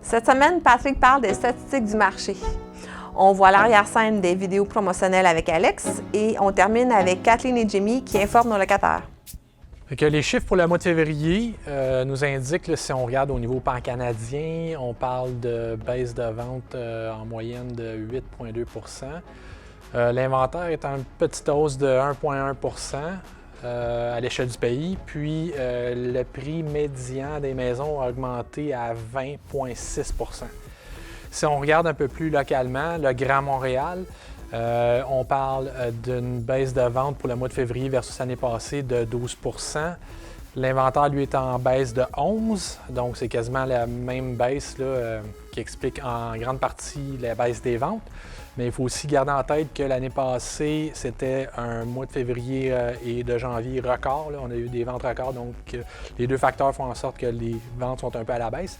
Cette semaine, Patrick parle des statistiques du marché. On voit l'arrière-scène des vidéos promotionnelles avec Alex et on termine avec Kathleen et Jimmy qui informent nos locataires. Les chiffres pour le mois de février nous indiquent, si on regarde au niveau pan-canadien, on parle de baisse de vente en moyenne de 8,2 %. L'inventaire est en petite hausse de 1,1 % à l'échelle du pays. Puis le prix médian des maisons a augmenté à 20,6 %. Si on regarde un peu plus localement, le Grand Montréal, on parle d'une baisse de vente pour le mois de février versus l'année passée de 12 %. L'inventaire, lui, est en baisse de 11 %, donc c'est quasiment la même baisse là, qui explique en grande partie la baisse des ventes. Mais il faut aussi garder en tête que l'année passée, c'était un mois de février et de janvier record. Là. On a eu des ventes records, donc les deux facteurs font en sorte que les ventes sont un peu à la baisse.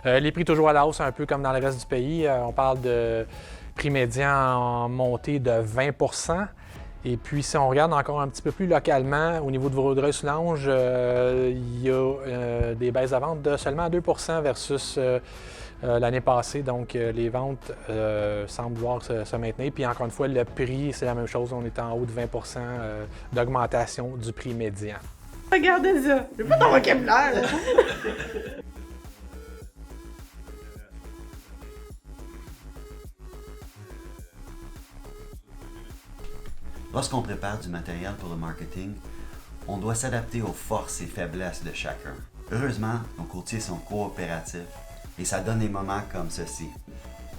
Les prix toujours à la hausse, un peu comme dans le reste du pays. On parle de prix médian en montée de 20 %. Et puis, si on regarde encore un petit peu plus localement, au niveau de Vaudreuil-Soulanges, il y a des baisses de vente de seulement 2 % versus l'année passée. Donc, les ventes semblent vouloir se maintenir. Puis, encore une fois, le prix, c'est la même chose. On est en haut de 20 % d'augmentation du prix médian. Regardez ça! J'ai pas ton vocabulaire! Lorsqu'on prépare du matériel pour le marketing, on doit s'adapter aux forces et faiblesses de chacun. Heureusement, nos courtiers sont coopératifs et ça donne des moments comme ceci.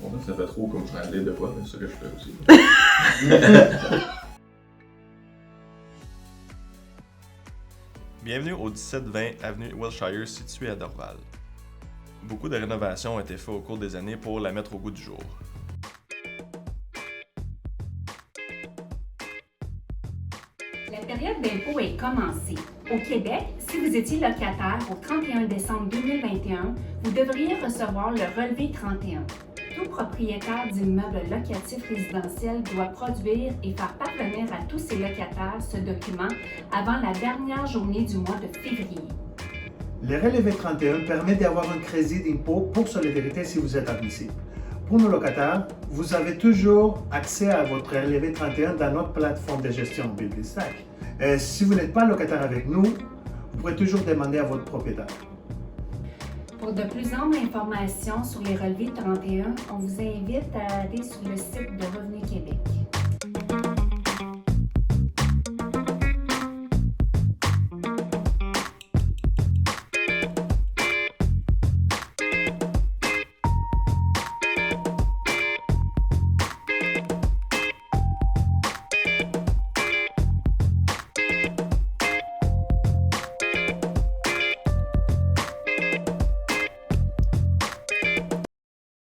Bon, ça fait trop comme journaliste de quoi, mais c'est ça que je fais aussi. Bienvenue au 1720 avenue Wilshire, situé à Dorval. Beaucoup de rénovations ont été faites au cours des années pour la mettre au goût du jour. La période d'impôt est commencée. Au Québec, si vous étiez locataire au 31 décembre 2021, vous devriez recevoir le relevé 31. Tout propriétaire d'immeuble locatif résidentiel doit produire et faire parvenir à tous ses locataires ce document avant la dernière journée du mois de février. Le relevé 31 permet d'avoir un crédit d'impôt pour solidarité si vous êtes admissible. Pour nos locataires, vous avez toujours accès à votre relevé 31 dans notre plateforme de gestion Biblistack. Si vous n'êtes pas locataire avec nous, vous pouvez toujours demander à votre propriétaire. Pour de plus amples informations sur les relevés 31, on vous invite à aller sur le site de Revenu Québec.